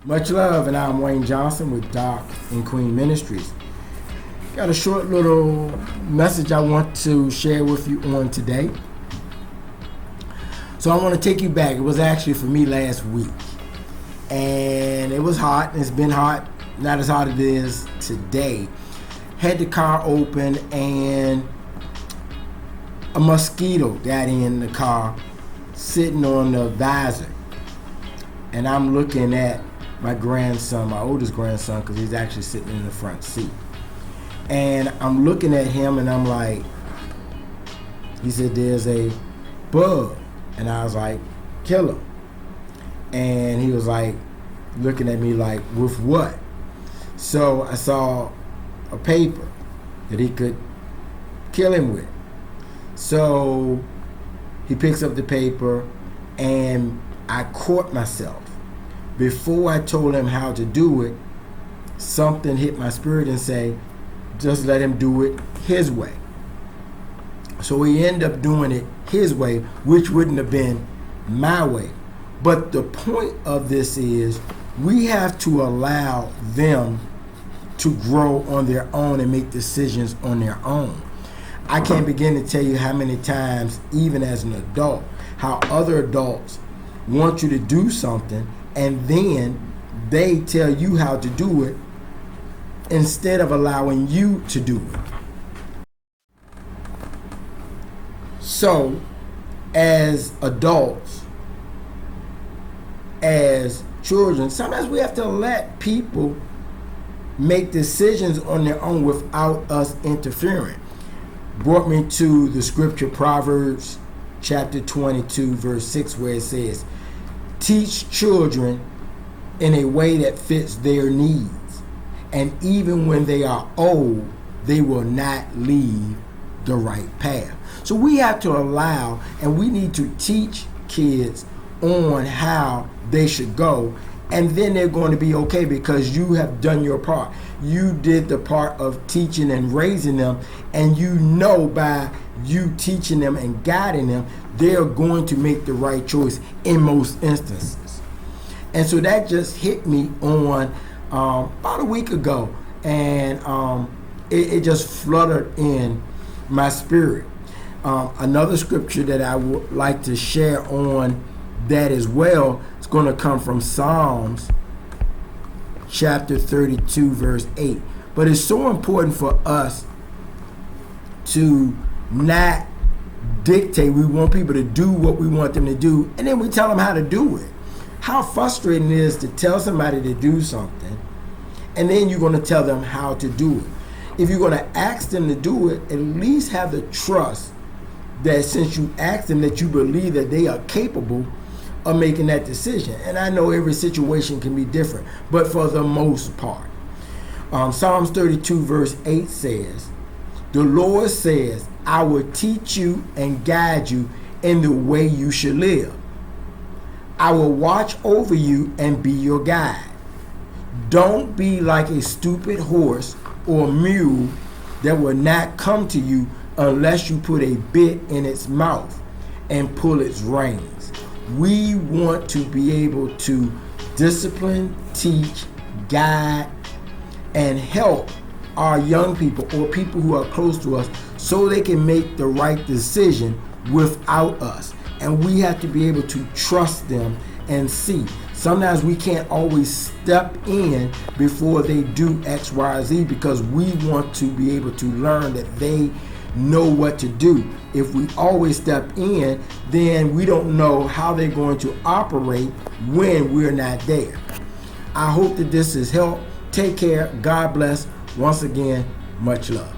Much love, and I'm Wayne Johnson with Doc and Queen Ministries. Got a short little message I want to share with you on today. So I want to take you back. It was actually for me last week, and it was hot. It's been hot, not as hot as it is today. Had the car open, and a mosquito got in the car, sitting on the visor, and I'm looking at my grandson, my oldest grandson, because he's actually sitting in the front seat. And I'm looking at him and I'm like, he said, there's a bug. And I was like, kill him. And he was like, looking at me like, with what? So I saw a paper that he could kill him with. So he picks up the paper, and I caught myself. Before I told him how to do it, something hit my spirit and say, just let him do it his way. So he ended up doing it his way, which wouldn't have been my way. But the point of this is we have to allow them to grow on their own and make decisions on their own. I can't begin to tell you how many times, even as an adult, how other adults want you to do something and then they tell you how to do it instead of allowing you to do it. So, as adults, as children, sometimes we have to let people make decisions on their own without us interfering. Brought me to the scripture Proverbs chapter 22 verse 6, where it says, teach children in a way that fits their needs, and even when they are old, they will not leave the right path. So we have to allow, and we need to teach kids on how they should go, and then they're going to be okay because you have done your part. You did the part of teaching and raising them, and you know by you teaching them and guiding them, they're going to make the right choice in most instances. And so that just hit me on about a week ago, and it just fluttered in my spirit. Another scripture that I would like to share on that as well is going to come from Psalms chapter 32 verse 8. But it's so important for us to not dictate. We want people to do what we want them to do, and then we tell them how to do it. How frustrating it is to tell somebody to do something, and then you're going to tell them how to do it. If you're going to ask them to do it, at least have the trust that since you ask them, that you believe that they are capable of making that decision. And I know every situation can be different, but for the most part, Psalms 32 verse 8 says, the Lord says, I will teach you and guide you in the way you should live. I will watch over you and be your guide. Don't be like a stupid horse or mule that will not come to you unless you put a bit in its mouth and pull its reins. We want to be able to discipline, teach, guide, and help our young people or people who are close to us so they can make the right decision without us. And we have to be able to trust them and see. Sometimes we can't always step in before they do X, Y, or Z because we want to be able to learn that they know what to do. If we always step in, then we don't know how they're going to operate when we're not there. I hope that this has helped. Take care. God bless. Once again, much love.